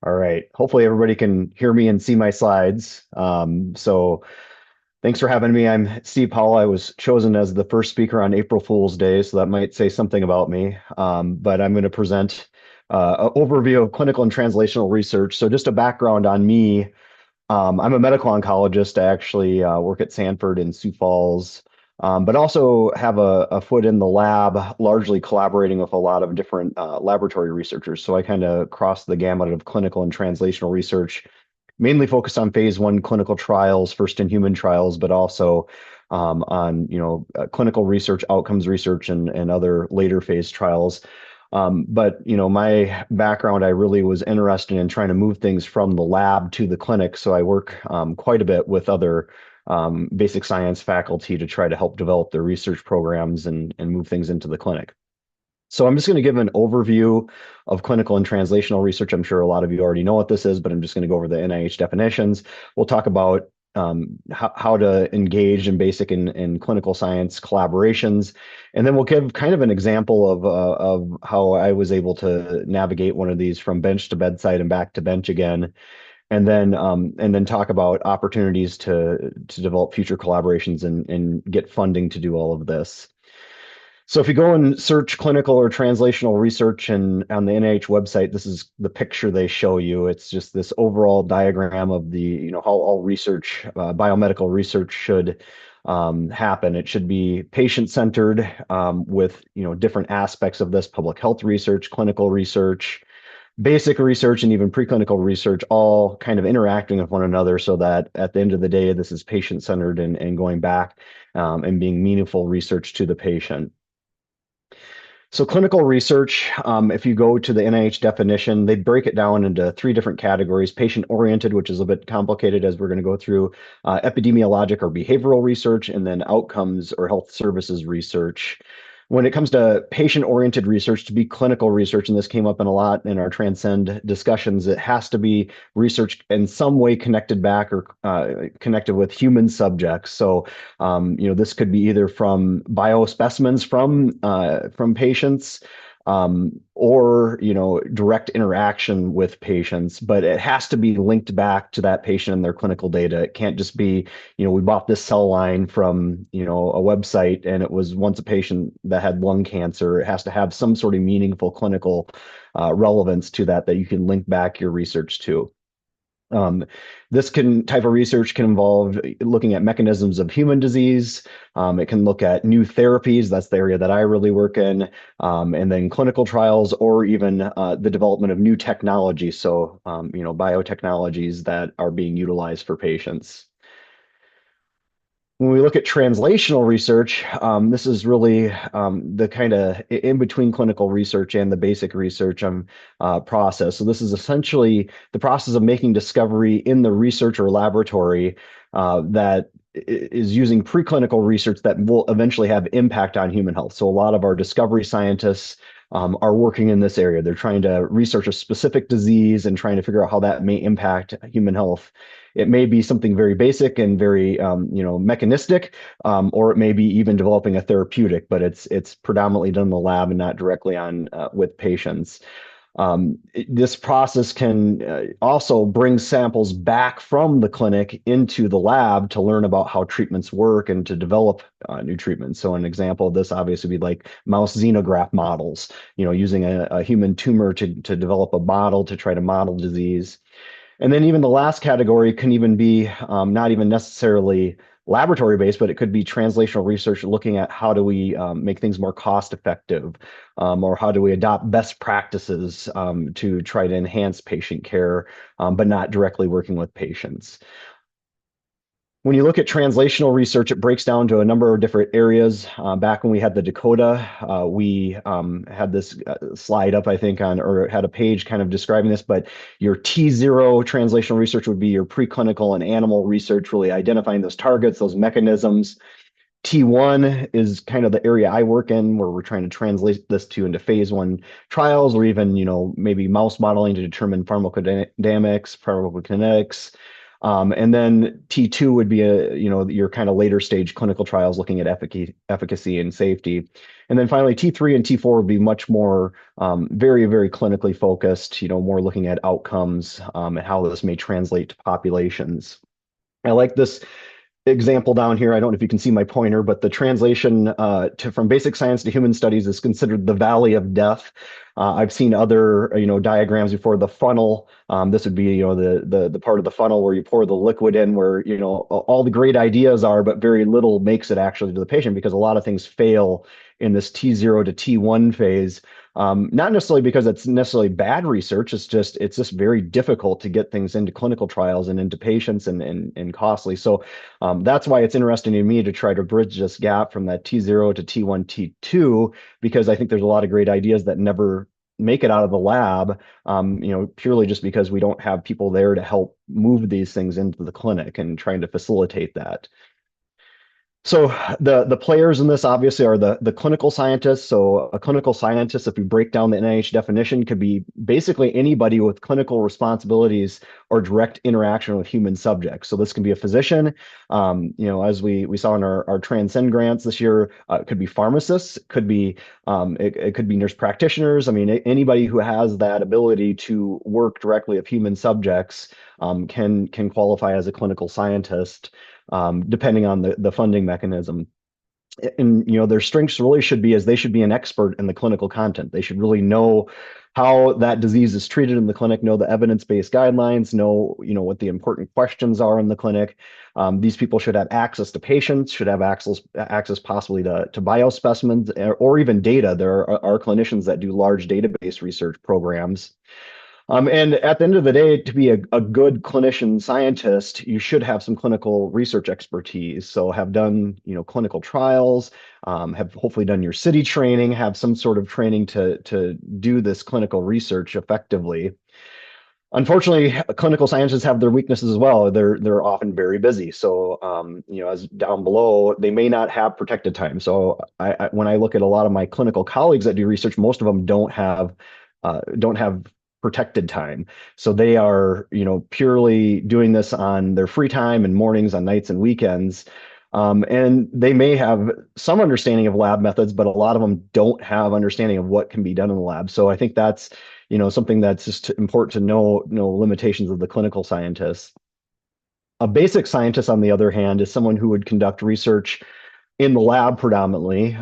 All right. Hopefully everybody can hear me and see my slides. So thanks for having me. I'm Steve Powell. I was chosen as the first speaker on April Fool's Day, so that might say something about me. But I'm going to present an overview of clinical and translational research. So just a background on me. I'm a medical oncologist. I actually work at Sanford in Sioux Falls, but also have a foot in the lab, largely collaborating with a lot of different laboratory researchers. So I kind of cross the gamut of clinical and translational research, mainly focused on phase 1 clinical trials, first in human trials, but also on clinical research, outcomes research, and other later phase trials. But my background, I really was interested in trying to move things from the lab to the clinic. So I work quite a bit with other basic science faculty to try to help develop their research programs and move things into the clinic. So I'm just going to give an overview of clinical and translational research. I'm sure a lot of you already know what this is, but I'm just going to go over the NIH definitions. We'll talk about how to engage in basic and clinical science collaborations. And then we'll give kind of an example of how I was able to navigate one of these from bench to bedside and back to bench again. And then talk about opportunities to develop future collaborations and get funding to do all of this. So if you go and search clinical or translational research and on the NIH website, this is the picture they show you. It's just this overall diagram of how all research, biomedical research should happen. It should be patient-centered with, different aspects of this: public health research, clinical research, basic research, and even preclinical research, all kind of interacting with one another so that at the end of the day, this is patient-centered and going back and being meaningful research to the patient. So clinical research, if you go to the NIH definition, they break it down into 3 different categories: patient-oriented, which is a bit complicated as we're going to go through, epidemiologic or behavioral research, and then outcomes or health services research. When it comes to patient-oriented research, to be clinical research, and this came up in a lot in our TRANSCEND discussions, it has to be research in some way connected back or connected with human subjects. So this could be either from biospecimens from patients, or direct interaction with patients, but it has to be linked back to that patient and their clinical data. It can't just be, we bought this cell line from a website and it was once a patient that had lung cancer. It has to have some sort of meaningful clinical relevance to that you can link back your research to. Um, this type of research can involve looking at mechanisms of human disease. It can look at new therapies. That's the area that I really work in. And then clinical trials, or even the development of new technology. So, biotechnologies that are being utilized for patients. When we look at translational research, this is really the kind of in between clinical research and the basic research process. So this is essentially the process of making discovery in the research or laboratory that is using preclinical research that will eventually have impact on human health. So a lot of our discovery scientists are working in this area. They're trying to research a specific disease and trying to figure out how that may impact human health. It may be something very basic and very, mechanistic, or it may be even developing a therapeutic, but it's predominantly done in the lab and not directly on with patients. This process can also bring samples back from the clinic into the lab to learn about how treatments work and to develop new treatments. So an example of this obviously would be like mouse xenograft models, using a human tumor to develop a model to try to model disease. And then even the last category can even be not even necessarily laboratory based, but it could be translational research looking at how do we make things more cost effective, or how do we adopt best practices to try to enhance patient care, but not directly working with patients. When you look at translational research, it breaks down to a number of different areas. Back when we had the Dakota, we had this slide up, I think, or had a page kind of describing this, but your T0 translational research would be your preclinical and animal research, really identifying those targets, those mechanisms. T1 is kind of the area I work in, where we're trying to translate this into phase 1 trials, or even, maybe mouse modeling to determine pharmacodynamics, pharmacokinetics. And then T2 would be your kind of later stage clinical trials looking at efficacy and safety. And then finally, T3 and T4 would be much more very, very clinically focused, more looking at outcomes and how this may translate to populations. I like this example down here. I don't know if you can see my pointer, but the translation from basic science to human studies is considered the valley of death. I've seen other, diagrams before. The funnel. This would be, the part of the funnel where you pour the liquid in, where all the great ideas are, but very little makes it actually to the patient because a lot of things fail in this T0 to T1 phase. Not necessarily because it's necessarily bad research. It's just very difficult to get things into clinical trials and into patients and costly. So that's why it's interesting to me to try to bridge this gap from that T0 to T1, T2, because I think there's a lot of great ideas that never make it out of the lab, purely just because we don't have people there to help move these things into the clinic and trying to facilitate that. So the players in this obviously are the clinical scientists. So a clinical scientist, if we break down the NIH definition, could be basically anybody with clinical responsibilities or direct interaction with human subjects. So this can be a physician, as we saw in our TRANSCEND grants this year. It could be pharmacists, it could be nurse practitioners. I mean, anybody who has that ability to work directly with human subjects can qualify as a clinical scientist, depending on the funding mechanism. And their strengths really should be they should be an expert in the clinical content. They should really know how that disease is treated in the clinic, know the evidence-based guidelines, know what the important questions are in the clinic. These people should have access to patients, should have access possibly to biospecimens or even data. There are clinicians that do large database research programs. And at the end of the day, to be a good clinician scientist, you should have some clinical research expertise. So have done, clinical trials, have hopefully done your city training, have some sort of training to do this clinical research effectively. Unfortunately, clinical scientists have their weaknesses as well. They're often very busy. So, as down below, they may not have protected time. So, when I look at a lot of my clinical colleagues that do research, most of them don't have protected time. So they are, purely doing this on their free time and mornings, on nights and weekends. And they may have some understanding of lab methods, but a lot of them don't have understanding of what can be done in the lab. So I think that's, something that's just important to know limitations of the clinical scientists. A basic scientist, on the other hand, is someone who would conduct research in the lab predominantly,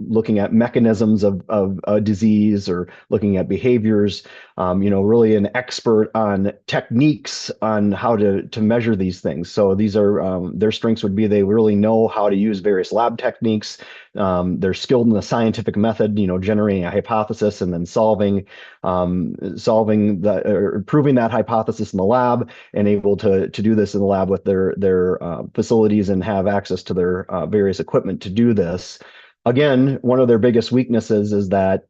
looking at mechanisms of a disease or looking at behaviors, really an expert on techniques on how to measure these things. So these are their strengths would be they really know how to use various lab techniques. They're skilled in the scientific method, generating a hypothesis and then solving or proving that hypothesis in the lab, and able to do this in the lab with their facilities and have access to their various equipment to do this. Again, one of their biggest weaknesses is that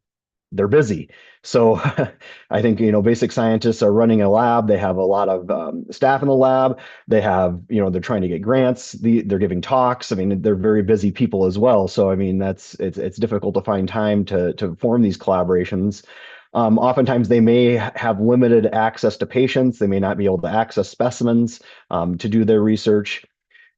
they're busy. So I think, basic scientists are running a lab. They have a lot of staff in the lab. They have, they're trying to get grants. They're giving talks. I mean, they're very busy people as well. So, I mean, it's difficult to find time to form these collaborations. Oftentimes they may have limited access to patients. They may not be able to access specimens to do their research.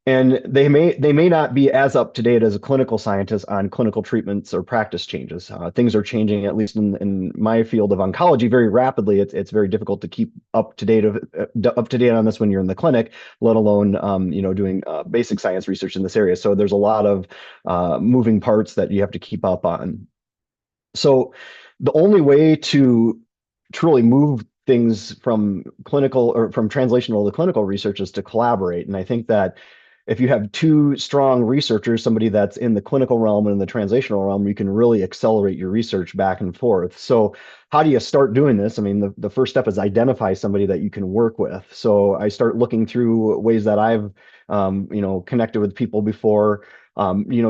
And they may not be as up to date as a clinical scientist on clinical treatments or practice changes. Things are changing, at least in my field of oncology, very rapidly. It's very difficult to keep up to date on this when you're in the clinic, let alone doing basic science research in this area. So there's a lot of moving parts that you have to keep up on. So the only way to truly move things from clinical or from translational to clinical research is to collaborate. And I think that if you have two strong researchers, somebody that's in the clinical realm and in the translational realm, you can really accelerate your research back and forth. So how do you start doing this? I mean, the first step is identify somebody that you can work with. So I start looking through ways that I've, connected with people before.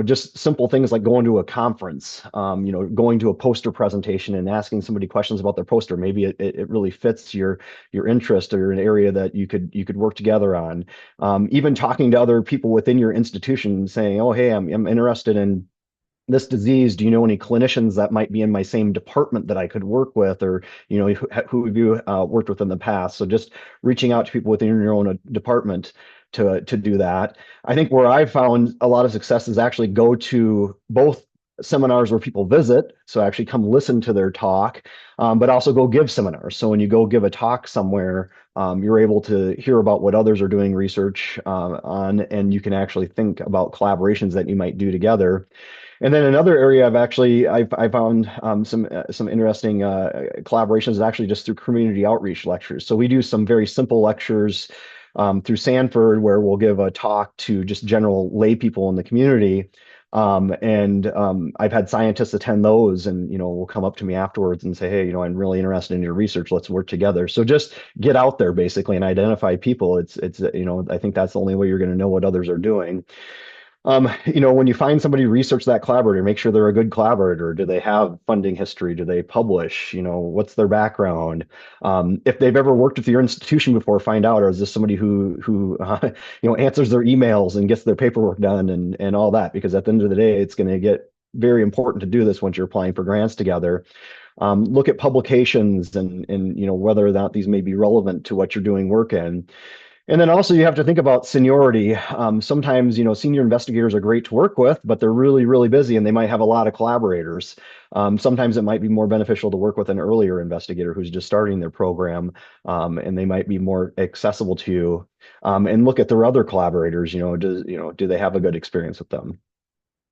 Just simple things like going to a conference, going to a poster presentation and asking somebody questions about their poster. Maybe it really fits your interest or an area that you could work together on. Even talking to other people within your institution saying, oh, hey, I'm interested in this disease. Do you know any clinicians that might be in my same department that I could work with, or who have you worked with in the past? So just reaching out to people within your own department to do that. I think where I've found a lot of success is actually go to both seminars where people visit, so actually come listen to their talk, but also go give seminars. So when you go give a talk somewhere, you're able to hear about what others are doing research on, and you can actually think about collaborations that you might do together. And then another area I found some interesting collaborations is actually just through community outreach lectures. So we do some very simple lectures through Sanford, where we'll give a talk to just general lay people in the community. I've had scientists attend those, and will come up to me afterwards and say, "Hey, I'm really interested in your research. Let's work together." So just get out there basically and identify people. It's I think that's the only way you're going to know what others are doing. When you find somebody, research that collaborator, make sure they're a good collaborator. Do they have funding history? Do they publish? What's their background? If they've ever worked with your institution before, find out, or is this somebody who answers their emails and gets their paperwork done and all that? Because at the end of the day, it's going to get very important to do this once you're applying for grants together. Look at publications and whether or not these may be relevant to what you're doing work in. And then also you have to think about seniority. Sometimes, senior investigators are great to work with, but they're really, really busy and they might have a lot of collaborators. Sometimes it might be more beneficial to work with an earlier investigator who's just starting their program, and they might be more accessible to you. And look at their other collaborators. Do they have a good experience with them?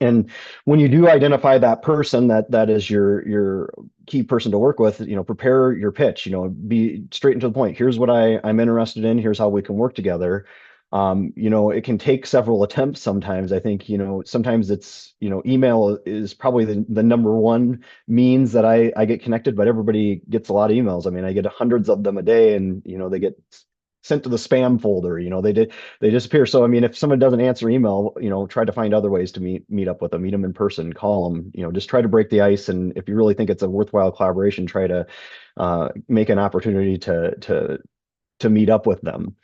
And when you do identify that person that is your key person to work with, prepare your pitch, be straight and to the point. Here's what I'm interested in. Here's how we can work together. It can take several attempts sometimes. I think, sometimes it's, email is probably the number one means that I get connected, but everybody gets a lot of emails. I mean, I get hundreds of them a day, and, they get sent to the spam folder. They disappear. So, I mean, if someone doesn't answer email, try to find other ways to meet up with them, meet them in person, call them, just try to break the ice. And if you really think it's a worthwhile collaboration, try to make an opportunity to meet up with them.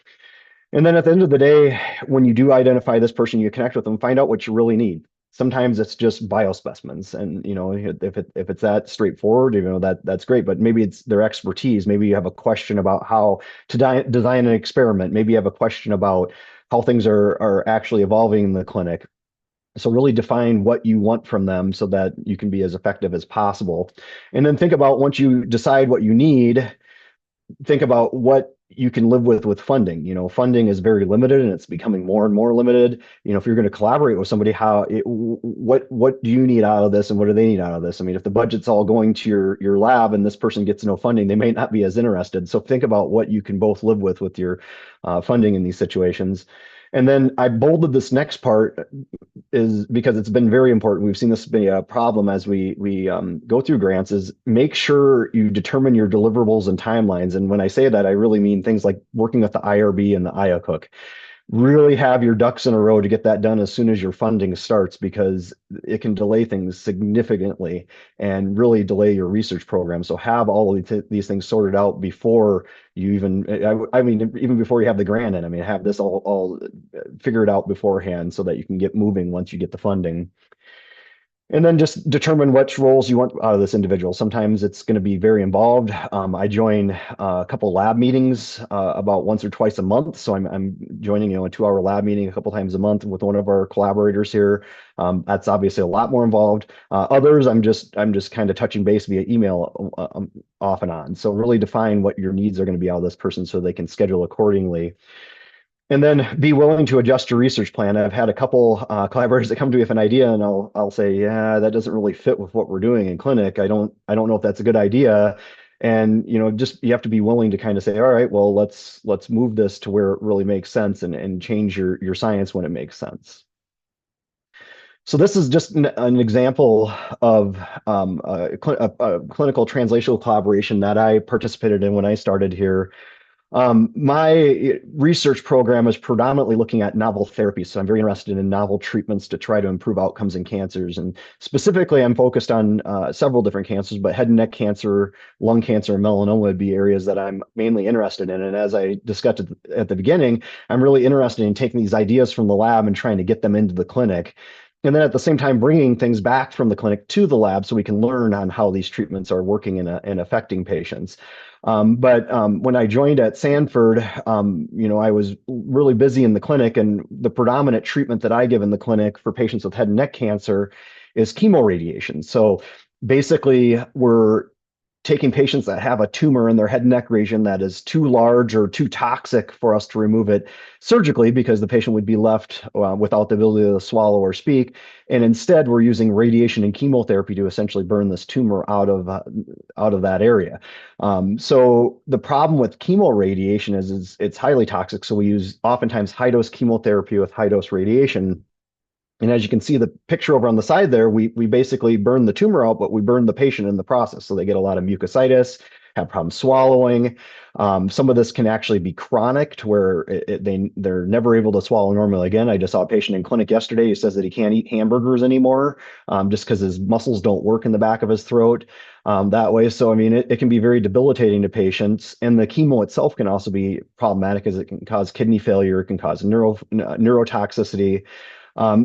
And then at the end of the day, when you do identify this person, you connect with them, find out what you really need. Sometimes it's just biospecimens, and if it's that straightforward, that's great. But maybe it's their expertise. Maybe you have a question about how to design an experiment. Maybe you have a question about how things are actually evolving in the clinic. So really define what you want from them so that you can be as effective as possible. And then think about, once you decide what you need, think about what you can live with funding. Funding is very limited, and it's becoming more and more limited. If you're going to collaborate with somebody, what do you need out of this, and what do they need out of this? I mean, if the budget's all going to your lab and this person gets no funding, they may not be as interested. So think about what you can both live with your funding in these situations. And then I bolded this next part is because it's been very important. We've seen this be a problem as we go through grants, is make sure you determine your deliverables and timelines. And when I say that, I really mean things like working with the IRB and the IACUC. Really have your ducks in a row to get that done as soon as your funding starts, because it can delay things significantly and really delay your research program. So have all of these things sorted out before you even before you have the grant in. I mean, have this all figured out beforehand so that you can get moving once you get the funding. And then just determine which roles you want out of this individual. Sometimes it's going to be very involved. I join a couple lab meetings about once or twice a month. So I'm joining, a 2-hour lab meeting a couple times a month with one of our collaborators here. That's obviously a lot more involved. Others, I'm just kind of touching base via email off and on. So really define what your needs are going to be out of this person so they can schedule accordingly. And then be willing to adjust your research plan. I've had a couple collaborators that come to me with an idea, and I'll say, yeah, that doesn't really fit with what we're doing in clinic. I don't know if that's a good idea. And just you have to be willing to kind of say, all right, well, let's move this to where it really makes sense, and change your science when it makes sense. So this is just an example of a clinical translational collaboration that I participated in when I started here. My research program is predominantly looking at novel therapies. So I'm very interested in novel treatments to try to improve outcomes in cancers. And specifically, I'm focused on several different cancers, but head and neck cancer, lung cancer, and melanoma would be areas that I'm mainly interested in. And as I discussed at the beginning, I'm really interested in taking these ideas from the lab and trying to get them into the clinic. and then at the same time bringing things back from the clinic to the lab so we can learn on how these treatments are working and affecting patients. But when I joined at Sanford, I was really busy in the clinic, and the predominant treatment that I give in the clinic for patients with head and neck cancer is chemoradiation. So basically, we're taking patients that have a tumor in their head and neck region that is too large or too toxic for us to remove it surgically, because the patient would be left without the ability to swallow or speak. And instead, we're using radiation and chemotherapy to essentially burn this tumor out of that area. So the problem with chemoradiation is it's highly toxic. So we use oftentimes high dose chemotherapy with high dose radiation. And as you can see the picture over on the side there, we basically burn the tumor out, but we burn the patient in the process. So they get a lot of mucositis, have problems swallowing. Some of this can actually be chronic to where they're never able to swallow normally again. I just saw a patient in clinic yesterday who says that he can't eat hamburgers anymore just because his muscles don't work in the back of his throat that way. So, I mean, it can be very debilitating to patients. And the chemo itself can also be problematic as it can cause kidney failure, it can cause neurotoxicity.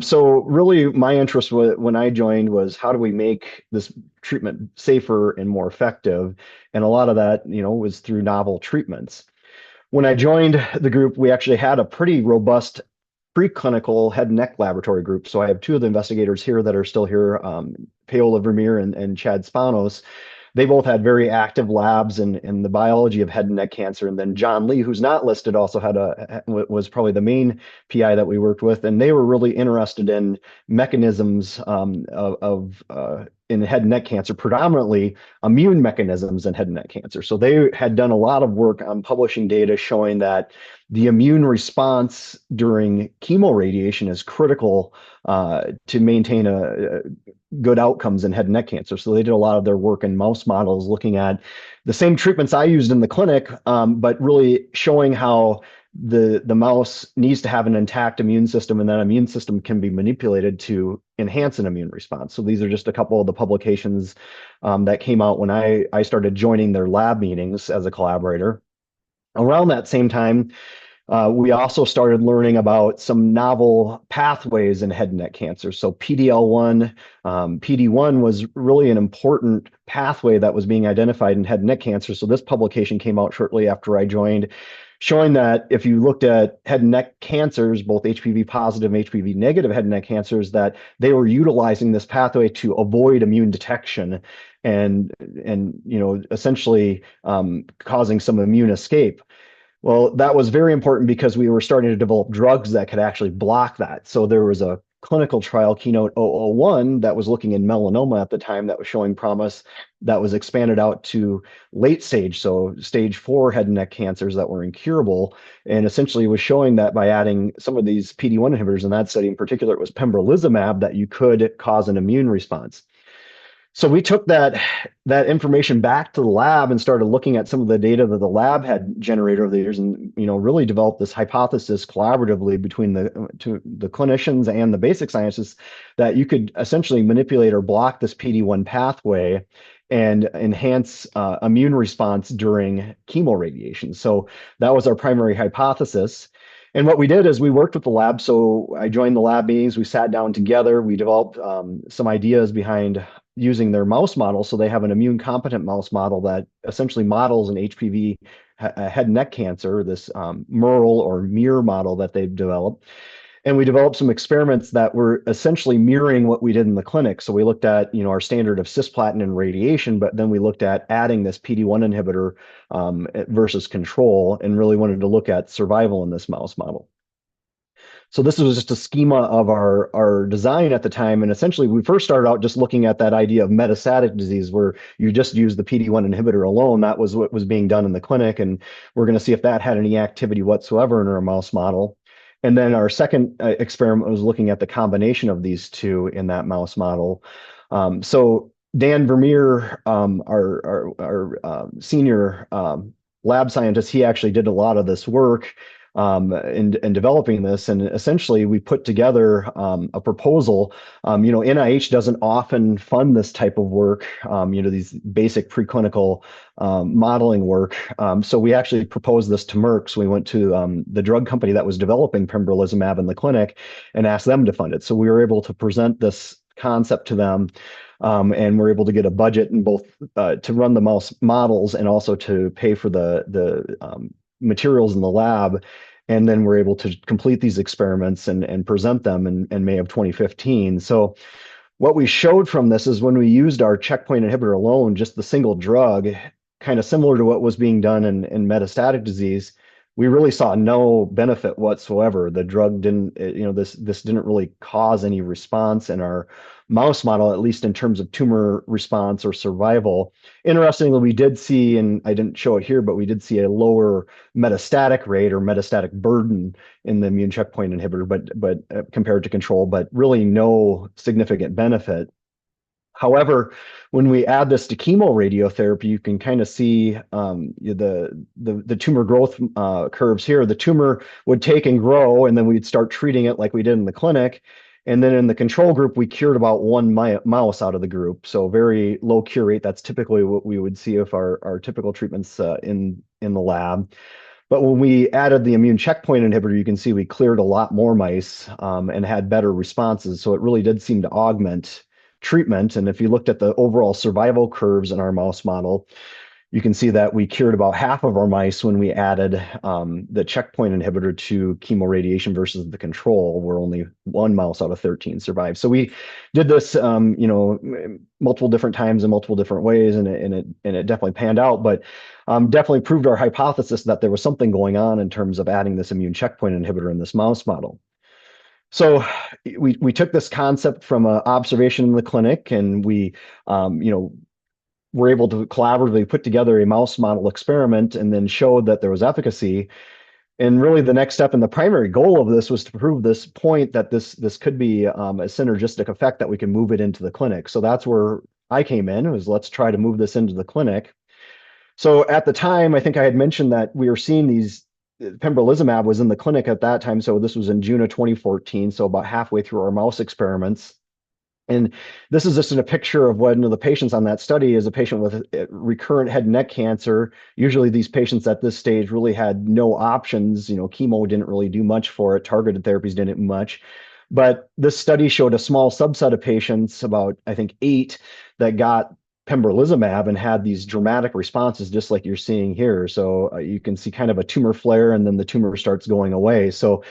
So really my interest when I joined was how do we make this treatment safer and more effective? And a lot of that, was through novel treatments. When I joined the group, we actually had a pretty robust preclinical head and neck laboratory group. So I have two of the investigators here that are still here, Paola Vermeer and Chad Spanos. They both had very active labs in the biology of head and neck cancer. And then John Lee, who's not listed, also was probably the main PI that we worked with. And they were really interested in mechanisms in head and neck cancer, predominantly immune mechanisms in head and neck cancer. So they had done a lot of work on publishing data showing that the immune response during chemoradiation is critical to maintain a good outcomes in head and neck cancer. So they did a lot of their work in mouse models looking at the same treatments I used in the clinic, but really showing how the mouse needs to have an intact immune system, and that immune system can be manipulated to enhance an immune response. So these are just a couple of the publications that came out when I started joining their lab meetings as a collaborator. Around that same time, we also started learning about some novel pathways in head and neck cancer. So PDL1, PD1 was really an important pathway that was being identified in head and neck cancer. So this publication came out shortly after I joined, showing that if you looked at head and neck cancers, both HPV positive and HPV negative head and neck cancers, that they were utilizing this pathway to avoid immune detection and essentially causing some immune escape. Well, that was very important because we were starting to develop drugs that could actually block that. So there was a clinical trial, Keynote 001, that was looking in melanoma at the time that was showing promise, that was expanded out to late stage, so stage 4 head and neck cancers that were incurable, and essentially was showing that by adding some of these PD-1 inhibitors, in that study in particular, it was pembrolizumab, that you could cause an immune response. So we took that information back to the lab and started looking at some of the data that the lab had generated over the years, and really developed this hypothesis collaboratively between the clinicians and the basic scientists that you could essentially manipulate or block this PD-1 pathway and enhance immune response during chemoradiation. So that was our primary hypothesis. And what we did is we worked with the lab. So I joined the lab meetings. We sat down together. We developed some ideas behind using their mouse model. So they have an immune competent mouse model that essentially models an HPV head and neck cancer, this MERL or MIR model that they've developed. And we developed some experiments that were essentially mirroring what we did in the clinic. So we looked at, our standard of cisplatin and radiation, but then we looked at adding this PD-1 inhibitor versus control, and really wanted to look at survival in this mouse model. So this was just a schema of our design at the time. And essentially, we first started out just looking at that idea of metastatic disease, where you just use the PD-1 inhibitor alone. That was what was being done in the clinic. And we're going to see if that had any activity whatsoever in our mouse model. And then our second experiment was looking at the combination of these two in that mouse model. So Dan Vermeer, our senior lab scientist, he actually did a lot of this work in developing this. And essentially, we put together a proposal. NIH doesn't often fund this type of work, these basic preclinical modeling work. So we actually proposed this to Merck. So we went to the drug company that was developing pembrolizumab in the clinic and asked them to fund it. So we were able to present this concept to them. And we're able to get a budget in both to run the mouse models and also to pay for the materials in the lab. And then we're able to complete these experiments and present them in May of 2015. So what we showed from this is when we used our checkpoint inhibitor alone, just the single drug, kind of similar to what was being done in metastatic disease, we really saw no benefit whatsoever. The drug didn't, this didn't really cause any response in our mouse model, at least in terms of tumor response or survival. Interestingly, we did see, and I didn't show it here, but we did see a lower metastatic rate or metastatic burden in the immune checkpoint inhibitor, but compared to control, but really no significant benefit. However, when we add this to chemoradiotherapy, you can kind of see the tumor growth curves here. The tumor would take and grow, and then we'd start treating it like we did in the clinic. And then in the control group, we cured about one mouse out of the group. So very low cure rate. That's typically what we would see if our typical treatments in the lab. But when we added the immune checkpoint inhibitor, you can see we cleared a lot more mice and had better responses. So it really did seem to augment treatment. And if you looked at the overall survival curves in our mouse model, you can see that we cured about half of our mice when we added the checkpoint inhibitor to chemoradiation versus the control, where only one mouse out of 13 survived. So we did this, multiple different times in multiple different ways, and it definitely panned out. But definitely proved our hypothesis that there was something going on in terms of adding this immune checkpoint inhibitor in this mouse model. So we took this concept from an observation in the clinic, and we were able to collaboratively put together a mouse model experiment and then showed that there was efficacy. And really the next step and the primary goal of this was to prove this point that this could be a synergistic effect that we can move it into the clinic. So that's where I came in, was let's try to move this into the clinic. So at the time, I think I had mentioned that we were seeing these, pembrolizumab was in the clinic at that time. So this was in June of 2014. So about halfway through our mouse experiments. And this is just in a picture of one of the patients on that study is a patient with recurrent head and neck cancer. Usually these patients at this stage really had no options. Chemo didn't really do much for it. Targeted therapies didn't do much. But this study showed a small subset of patients, about, I think, 8, that got pembrolizumab and had these dramatic responses, just like you're seeing here. So you can see kind of a tumor flare, and then the tumor starts going away. So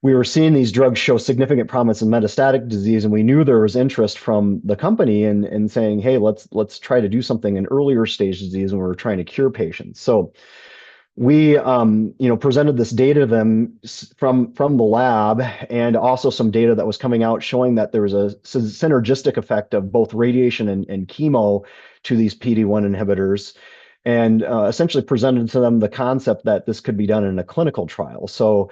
we were seeing these drugs show significant promise in metastatic disease, and we knew there was interest from the company in saying, hey, let's try to do something in earlier stage disease, and we're trying to cure patients. So we presented this data to them from the lab, and also some data that was coming out showing that there was a synergistic effect of both radiation and chemo to these PD-1 inhibitors, and essentially presented to them the concept that this could be done in a clinical trial. So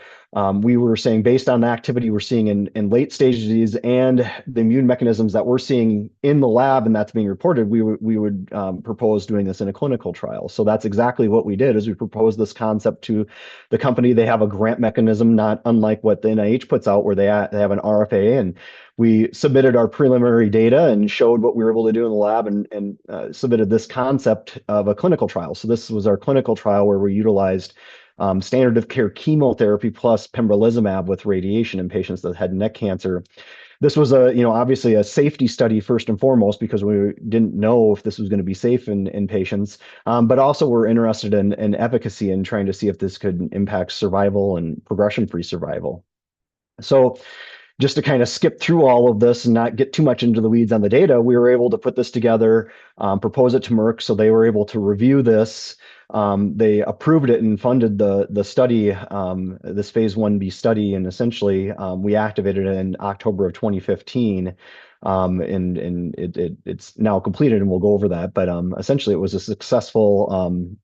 we were saying, based on the activity we're seeing in late stage disease and the immune mechanisms that we're seeing in the lab and that's being reported, we would propose doing this in a clinical trial. So that's exactly what we did, is we proposed this concept to the company. They have a grant mechanism, not unlike what the NIH puts out, where they have an RFA, and we submitted our preliminary data and showed what we were able to do in the lab, and submitted this concept of a clinical trial. So this was our clinical trial where we utilized standard of care chemotherapy plus pembrolizumab with radiation in patients that had neck cancer. This was obviously a safety study first and foremost, because we didn't know if this was going to be safe in patients, but also we're interested in efficacy and trying to see if this could impact survival and progression-free survival. So just to kind of skip through all of this and not get too much into the weeds on the data, we were able to put this together, propose it to Merck, so they were able to review this. They approved it and funded the study, this phase 1b study, and essentially we activated it in October of 2015. And it's now completed, and we'll go over that. But essentially, it was a successful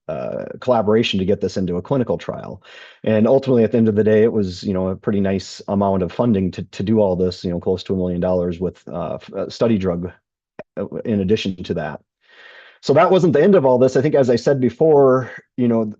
collaboration to get this into a clinical trial. And ultimately, at the end of the day, it was a pretty nice amount of funding to do all this. Close to $1 million with study drug in addition to that. So that wasn't the end of all this. I think, as I said before,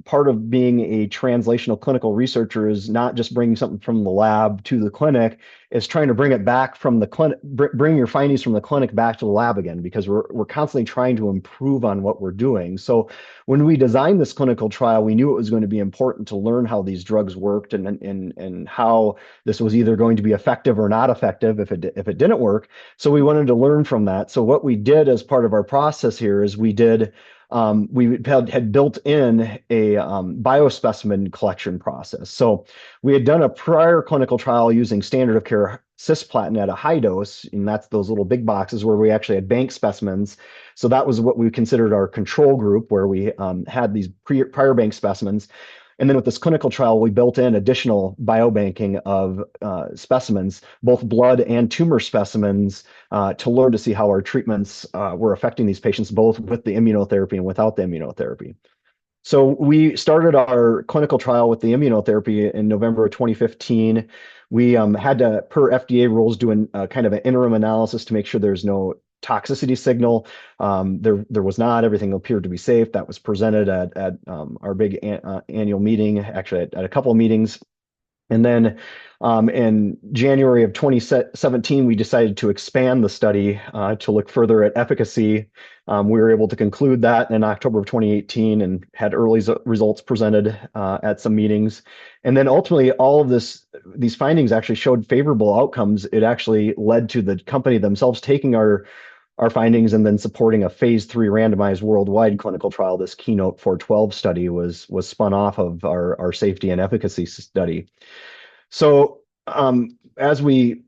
part of being a translational clinical researcher is not just bringing something from the lab to the clinic, it's trying to bring it back from the clinic, bring your findings from the clinic back to the lab again, because we're constantly trying to improve on what we're doing. So when we designed this clinical trial, we knew it was going to be important to learn how these drugs worked and how this was either going to be effective or not effective if it didn't work. So we wanted to learn from that. So what we did as part of our process here is we had built in a biospecimen collection process. So we had done a prior clinical trial using standard of care cisplatin at a high dose, and that's those little big boxes where we actually had bank specimens. So that was what we considered our control group, where we had these prior bank specimens. And then with this clinical trial, we built in additional biobanking of specimens, both blood and tumor specimens, to learn to see how our treatments were affecting these patients, both with the immunotherapy and without the immunotherapy. So we started our clinical trial with the immunotherapy in November of 2015. We had to, per FDA rules, do kind of an interim analysis to make sure there's no toxicity signal. There was not. Everything appeared to be safe. That was presented at our big annual meeting, actually at a couple of meetings. And then in January of 2017, we decided to expand the study to look further at efficacy. We were able to conclude that in October of 2018 and had early results presented at some meetings. And then ultimately, all of these findings actually showed favorable outcomes. It actually led to the company themselves taking our findings and then supporting a phase 3 randomized worldwide clinical trial. This Keynote 412 study was spun off of our safety and efficacy study. So as we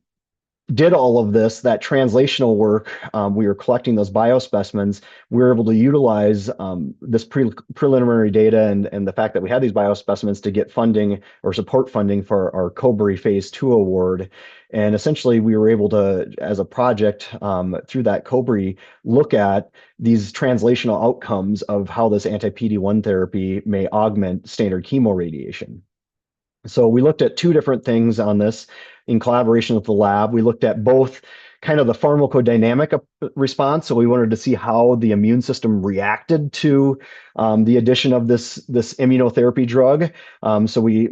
did all of this, that translational work, we were collecting those biospecimens. We were able to utilize this preliminary data and the fact that we had these biospecimens to get funding or support funding for our COBRI Phase 2 award. And essentially, we were able to, as a project through that COBRI, look at these translational outcomes of how this anti-PD-1 therapy may augment standard chemoradiation. So we looked at two different things on this in collaboration with the lab. We looked at both kind of the pharmacodynamic response. So we wanted to see how the immune system reacted to the addition of this immunotherapy drug. So we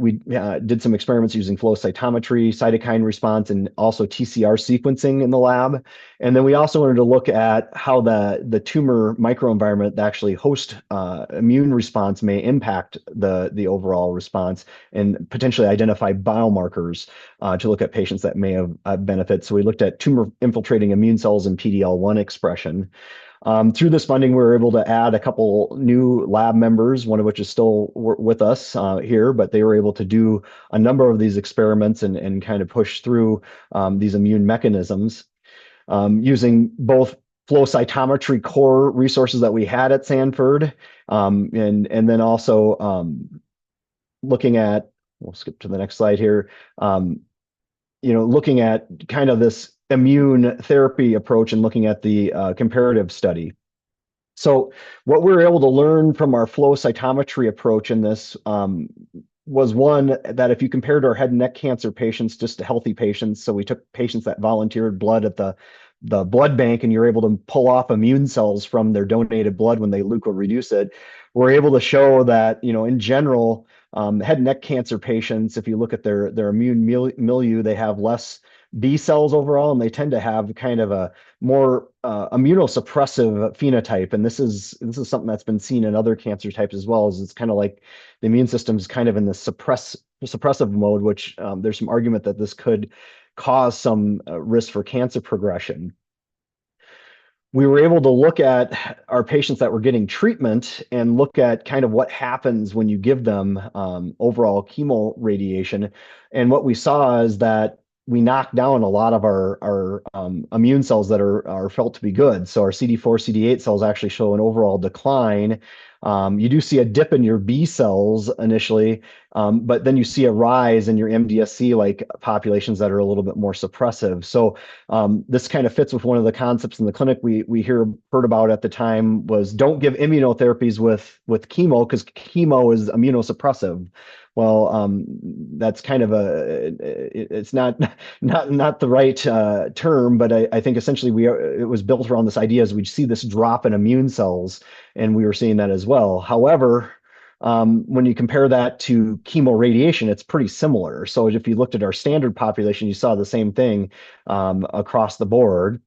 did some experiments using flow cytometry, cytokine response, and also TCR sequencing in the lab. And then we also wanted to look at how the tumor microenvironment that actually host immune response may impact the overall response and potentially identify biomarkers to look at patients that may have benefit. So we looked at tumor infiltrating immune cells and PD-L1 expression. Through this funding, we were able to add a couple new lab members, one of which is still with us here, but they were able to do a number of these experiments and kind of push through these immune mechanisms using both flow cytometry core resources that we had at Sanford, and then also looking at, we'll skip to the next slide here, looking at kind of this immune therapy approach and looking at the comparative study. So what we were able to learn from our flow cytometry approach in this was one that if you compared our head and neck cancer patients just to healthy patients, so we took patients that volunteered blood at the blood bank, and you're able to pull off immune cells from their donated blood when they leukoreduce it, we're able to show that, in general, head and neck cancer patients, if you look at their immune milieu, they have less B cells overall, and they tend to have kind of a more immunosuppressive phenotype. And this is something that's been seen in other cancer types as well, as it's kind of like the immune system is kind of in the suppressive mode, which there's some argument that this could cause some risk for cancer progression. We were able to look at our patients that were getting treatment and look at kind of what happens when you give them overall chemo radiation. And what we saw is that we knock down a lot of our immune cells that are felt to be good. So our CD4, CD8 cells actually show an overall decline. You do see a dip in your B cells initially, but then you see a rise in your MDSC-like populations that are a little bit more suppressive. So this kind of fits with one of the concepts in the clinic we heard about at the time was don't give immunotherapies with chemo because chemo is immunosuppressive. Well, that's kind of it's not the right term, but I think essentially it was built around this idea as we see this drop in immune cells, and we were seeing that as well. However, when you compare that to chemoradiation, it's pretty similar. So if you looked at our standard population, you saw the same thing across the board.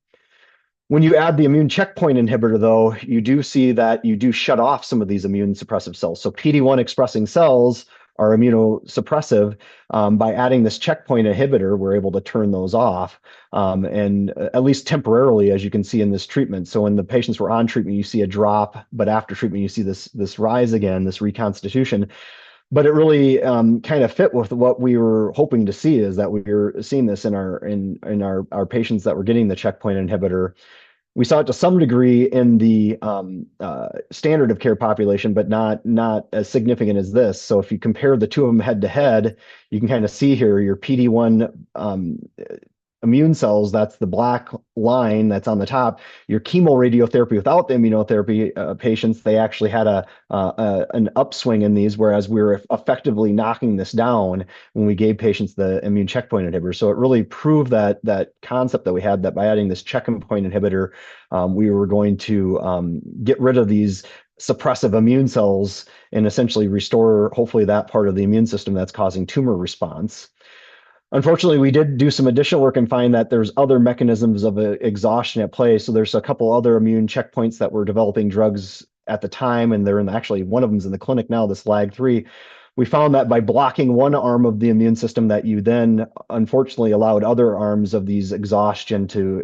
When you add the immune checkpoint inhibitor, though, you do see that you do shut off some of these immune suppressive cells. So PD-1 expressing cells are immunosuppressive. By adding this checkpoint inhibitor, we're able to turn those off, and at least temporarily, as you can see in this treatment. So when the patients were on treatment, you see a drop, but after treatment, you see this rise again, this reconstitution. But it really kind of fit with what we were hoping to see, is that we were seeing this in our patients that were getting the checkpoint inhibitor. We saw it to some degree in the standard of care population, but not as significant as this. So if you compare the two of them head to head, you can kind of see here your PD-1 immune cells, that's the black line that's on the top. Your chemoradiotherapy without the immunotherapy patients, they actually had an upswing in these, whereas we were effectively knocking this down when we gave patients the immune checkpoint inhibitor. So it really proved that concept that we had, that by adding this checkpoint inhibitor, we were going to get rid of these suppressive immune cells and essentially restore, hopefully, that part of the immune system that's causing tumor response. Unfortunately, we did do some additional work and find that there's other mechanisms of exhaustion at play. So there's a couple other immune checkpoints that were developing drugs at the time, and they're actually one of them's in the clinic now, this LAG-3. We found that by blocking one arm of the immune system, that you then unfortunately allowed other arms of these exhaustion to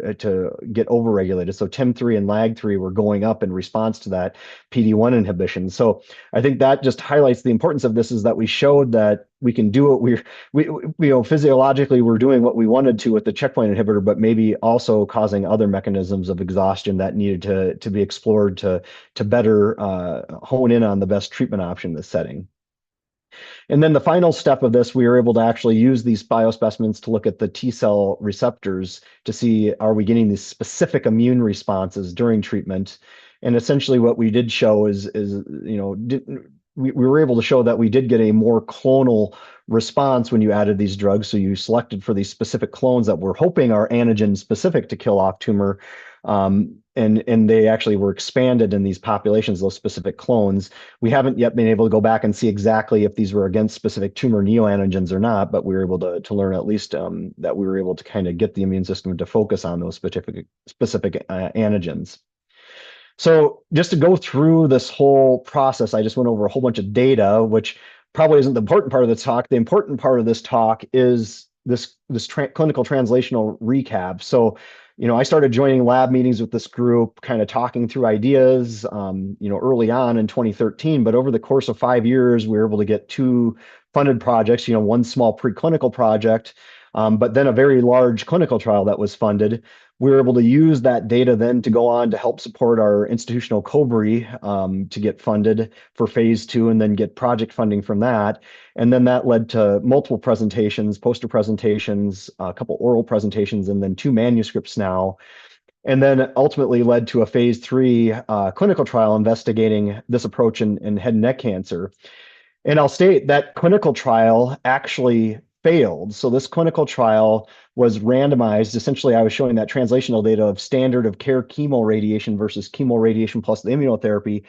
get overregulated. So TIM3 and LAG-3 were going up in response to that PD-1 inhibition. So I think that just highlights the importance of this, is that we showed that we can do what we physiologically we're doing what we wanted to with the checkpoint inhibitor, but maybe also causing other mechanisms of exhaustion that needed to be explored to better hone in on the best treatment option in this setting. And then the final step of this, we were able to actually use these biospecimens to look at the T cell receptors to see, are we getting these specific immune responses during treatment? And essentially what we did show is we were able to show that we did get a more clonal response when you added these drugs. So you selected for these specific clones that we're hoping are antigen specific to kill off tumor. And they actually were expanded in these populations, those specific clones. We haven't yet been able to go back and see exactly if these were against specific tumor neoantigens or not, but we were able to learn at least that we were able to kind of get the immune system to focus on those specific antigens. So just to go through this whole process, I just went over a whole bunch of data, which probably isn't the important part of the talk. The important part of this talk is this clinical translational recap. So I started joining lab meetings with this group, kind of talking through ideas, early on in 2013. But over the course of 5 years, we were able to get 2 funded projects, one small preclinical project, but then a very large clinical trial that was funded. We were able to use that data then to go on to help support our institutional COBRI to get funded for phase 2 and then get project funding from that. And then that led to multiple presentations, poster presentations, a couple oral presentations, and then 2 manuscripts now. And then ultimately led to a phase 3 clinical trial investigating this approach in head and neck cancer. And I'll state that clinical trial actually failed. So this clinical trial was randomized. Essentially, I was showing that translational data of standard of care chemoradiation versus chemoradiation plus the immunotherapy.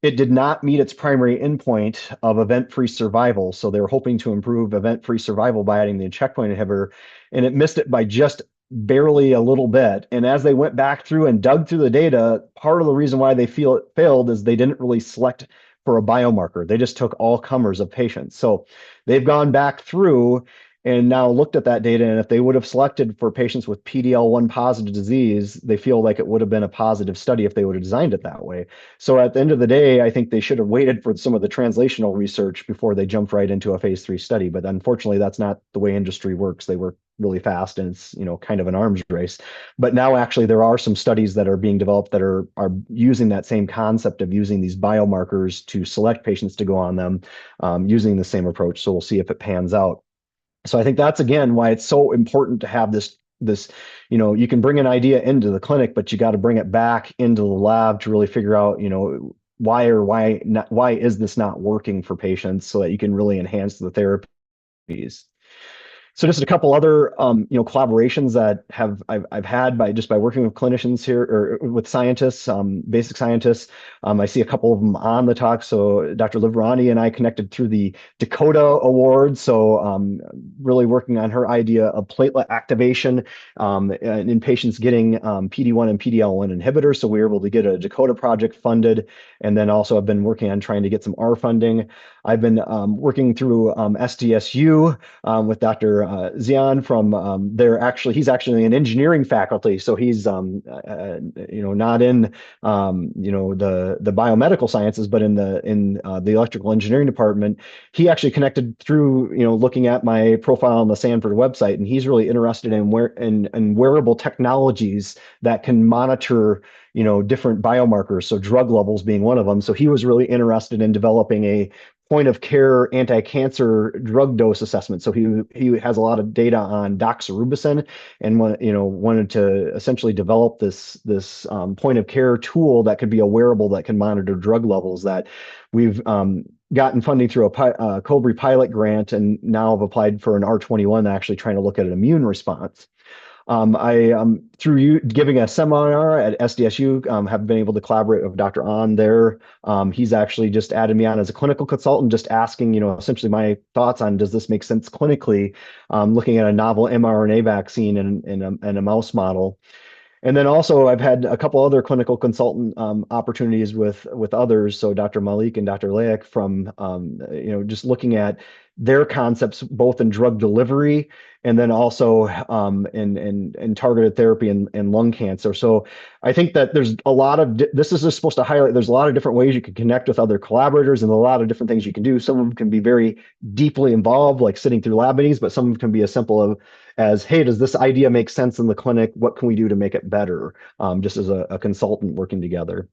It did not meet its primary endpoint of event-free survival. So they were hoping to improve event-free survival by adding the checkpoint inhibitor, and it missed it by just barely a little bit. And as they went back through and dug through the data, part of the reason why they feel it failed is they didn't really select for a biomarker. They just took all comers of patients. So they've gone back through and now looked at that data. And if they would have selected for patients with PDL1 positive disease, they feel like it would have been a positive study if they would have designed it that way. So at the end of the day, I think they should have waited for some of the translational research before they jumped right into a phase 3 study. But unfortunately, that's not the way industry works. They work really fast, and it's, kind of an arms race. But now actually there are some studies that are being developed that are using that same concept of using these biomarkers to select patients to go on them, using the same approach. So we'll see if it pans out. So I think that's again why it's so important to have this, you can bring an idea into the clinic, but you got to bring it back into the lab to really figure out, why is this not working for patients, so that you can really enhance the therapies. So just a couple other collaborations that I've had by working with clinicians here, or with scientists, basic scientists. I see a couple of them on the talk. So Dr. Livrani and I connected through the Dakota Award. So really working on her idea of platelet activation in patients getting PD-1 and PD-L1 inhibitors. So we were able to get a Dakota project funded, and then also I've been working on trying to get some R funding. I've been working through SDSU with Dr. Zion from he's actually an engineering faculty, so he's not in the biomedical sciences, but in the electrical engineering department. He actually connected through looking at my profile on the Sanford website, and he's really interested in wearable technologies that can monitor different biomarkers, so drug levels being one of them. So he was really interested in developing a point of care anti-cancer drug dose assessment. So he has a lot of data on doxorubicin, and wanted to essentially develop this point of care tool that could be a wearable that can monitor drug levels. That we've gotten funding through a COBRI pilot grant, and now have applied for an R21, actually trying to look at an immune response. Through you giving a seminar at SDSU, have been able to collaborate with Dr. On there. He's actually just added me on as a clinical consultant, just asking, essentially my thoughts on, does this make sense clinically, looking at a novel mRNA vaccine in a mouse model. And then also I've had a couple other clinical consultant opportunities with others. So Dr. Malik and Dr. Laik from, just looking at their concepts, both in drug delivery and then also in targeted therapy in lung cancer. So I think that there's a lot of, this is just supposed to highlight, there's a lot of different ways you can connect with other collaborators, and a lot of different things you can do. Some of them can be very deeply involved, like sitting through lab meetings, but some of them can be as simple as, hey, does this idea make sense in the clinic? What can we do to make it better? Just as a consultant working together.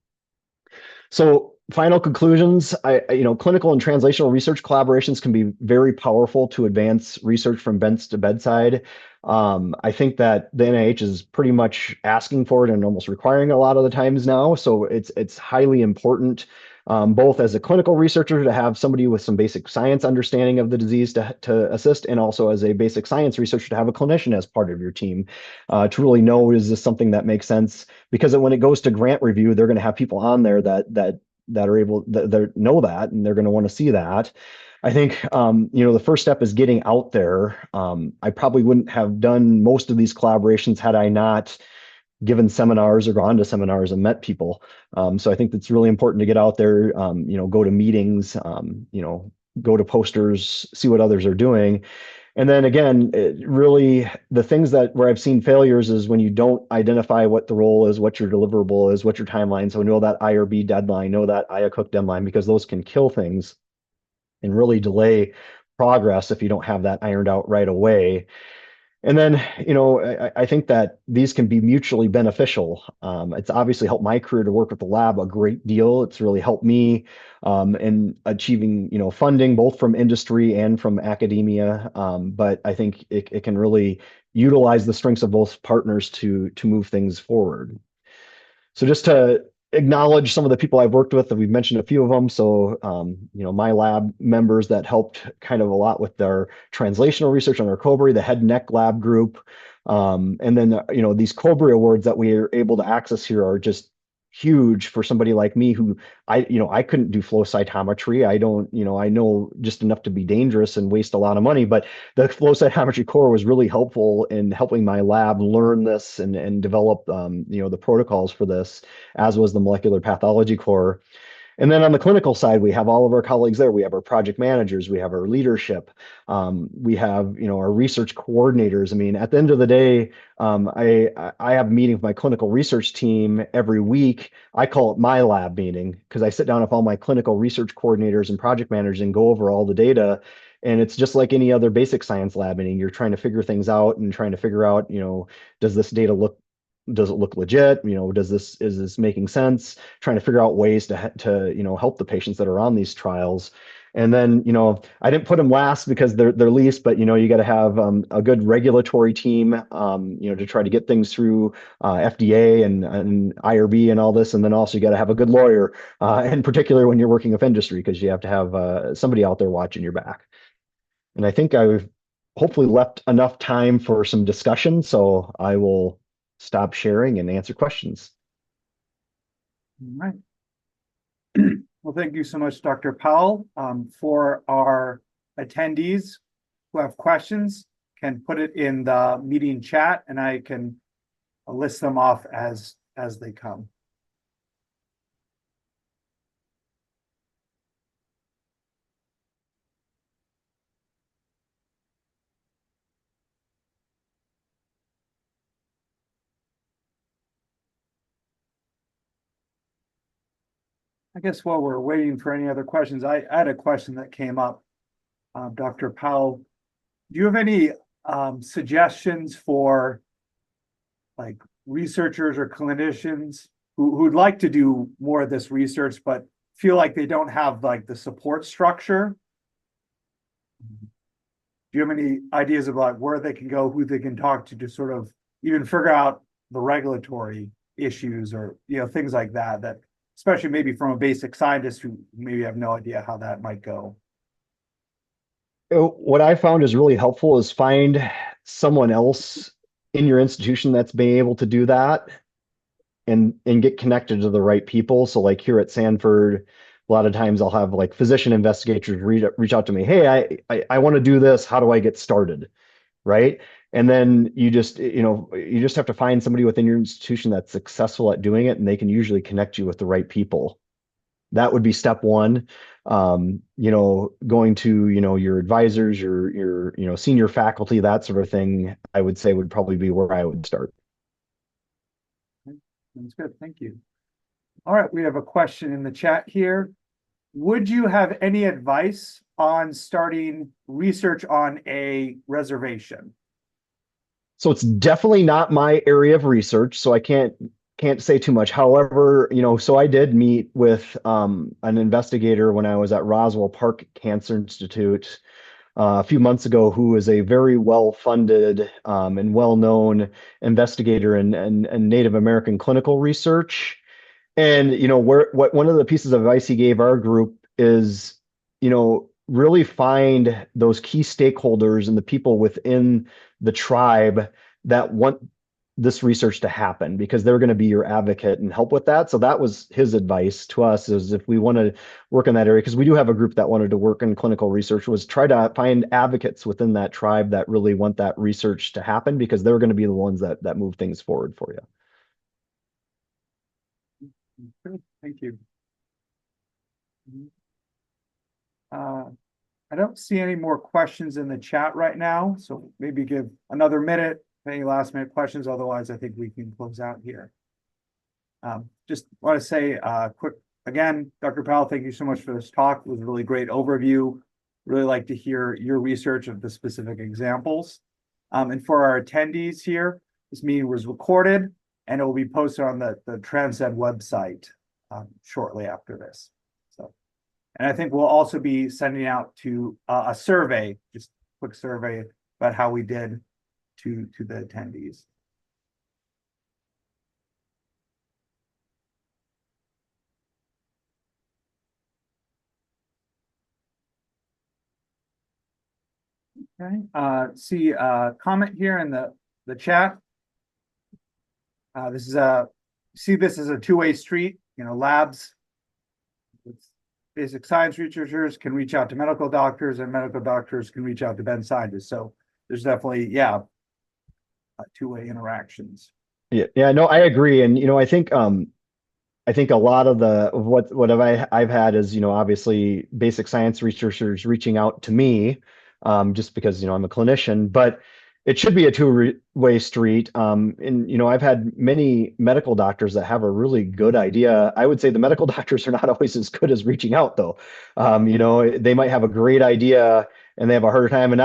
So final conclusions, clinical and translational research collaborations can be very powerful to advance research from bench to bedside. I think that the NIH is pretty much asking for it and almost requiring a lot of the times now. So it's highly important, both as a clinical researcher to have somebody with some basic science understanding of the disease to assist, and also as a basic science researcher to have a clinician as part of your team, to really know, is this something that makes sense? Because when it goes to grant review, they're going to have people on there that are able that know that, and they're going to want to see that. I think the first step is getting out there. I probably wouldn't have done most of these collaborations had I not given seminars or gone to seminars and met people. So I think it's really important to get out there, go to meetings, go to posters, see what others are doing. And then again, really the things where I've seen failures is when you don't identify what the role is, what your deliverable is, what your timeline. So know that IRB deadline, know that IACUC deadline, because those can kill things and really delay progress if you don't have that ironed out right away. And then, I think that these can be mutually beneficial. It's obviously helped my career to work with the lab a great deal. It's really helped me in achieving, funding both from industry and from academia. But I think it can really utilize the strengths of both partners to move things forward. So just to acknowledge some of the people I've worked with, and we've mentioned a few of them. So, my lab members that helped kind of a lot with their translational research on our COBRI, the head and neck lab group. And then, these COBRI awards that we are able to access here are just huge for somebody like me who I couldn't do flow cytometry. I don't, I know just enough to be dangerous and waste a lot of money, but the flow cytometry core was really helpful in helping my lab learn this and develop, the protocols for this, as was the molecular pathology core. And then on the clinical side, we have all of our colleagues there. We have our project managers, we have our leadership, we have, our research coordinators. I mean, at the end of the day, I have a meeting with my clinical research team every week. I call it my lab meeting because I sit down with all my clinical research coordinators and project managers and go over all the data. And it's just like any other basic science lab meeting. You're trying to figure things out and trying to figure out, does this data does it look legit? Is this making sense? Trying to figure out ways to help the patients that are on these trials. And then, I didn't put them last because they're least, but you got to have a good regulatory team, to try to get things through FDA and IRB and all this. And then also you got to have a good lawyer, in particular when you're working with industry, because you have to have somebody out there watching your back. And I think I've hopefully left enough time for some discussion, so I will stop sharing and answer questions. All right. Well, thank you so much, Dr. Powell. For our attendees who have questions, can put it in the meeting chat and I can list them off as they come. I guess while we're waiting for any other questions, I had a question that came up. Dr. Powell, do you have any suggestions for like researchers or clinicians who'd like to do more of this research, but feel like they don't have like the support structure? Do you have any ideas about where they can go, who they can talk to sort of even figure out the regulatory issues or, things like that, especially maybe from a basic scientist who maybe have no idea how that might go? What I found is really helpful is find someone else in your institution that's been able to do that and get connected to the right people. So like here at Sanford, a lot of times I'll have like physician investigators reach out to me. Hey, I want to do this. How do I get started? Right. And then you just have to find somebody within your institution that's successful at doing it, and they can usually connect you with the right people. That would be step one. Going to, your advisors, your senior faculty, that sort of thing, I would say would probably be where I would start. That's good. Thank you. All right. We have a question in the chat here. Would you have any advice on starting research on a reservation? So it's definitely not my area of research, so I can't say too much. However, so I did meet with an investigator when I was at Roswell Park Cancer Institute a few months ago, who is a very well-funded and well-known investigator in Native American clinical research. And one of the pieces of advice he gave our group is, really find those key stakeholders and the people within the tribe that want this research to happen, because they're going to be your advocate and help with that. So that was his advice to us, is if we want to work in that area, because we do have a group that wanted to work in clinical research, was try to find advocates within that tribe that really want that research to happen, because they're going to be the ones that move things forward for you. Thank you. I don't see any more questions in the chat right now, so maybe give another minute, any last minute questions. Otherwise, I think we can close out here. Just want to say quick, again, Dr. Powell, thank you so much for this talk. It was a really great overview. Really like to hear your research of the specific examples. And for our attendees here, this meeting was recorded and it will be posted on the TRANSCEND website shortly after this. So, and I think we'll also be sending out to a survey, just a quick survey about how we did to the attendees. Okay, see a comment here in the chat. This is see this as a two-way street. Labs with basic science researchers can reach out to medical doctors, and medical doctors can reach out to bench scientists. So there's definitely, two-way interactions. Yeah, no, I agree. And I think I think a lot of I've had is, obviously basic science researchers reaching out to me, just because, I'm a clinician, but it should be a two-way street. And, I've had many medical doctors that have a really good idea. I would say the medical doctors are not always as good as reaching out, though. They might have a great idea and they have a harder time. And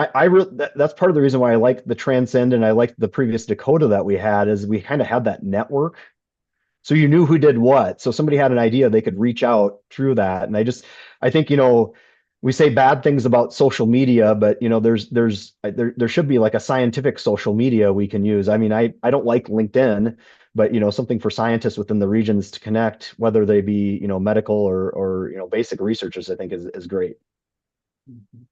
that's part of the reason why I like the Transcend and I like the previous Dakota that we had, is we kind of had that network. So you knew who did what. So somebody had an idea, they could reach out through that. And I think, we say bad things about social media, but there should be like a scientific social media we can use. I mean, I don't like LinkedIn, but something for scientists within the regions to connect, whether they be, medical or basic researchers, I think is great. Mhm.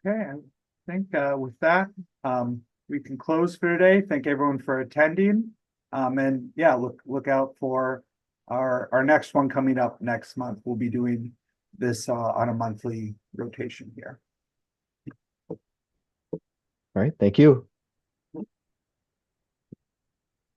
Okay, I think with that, we can close for today. Thank everyone for attending. And yeah, look out for our next one coming up next month. We'll be doing this on a monthly rotation here. All right. Thank you.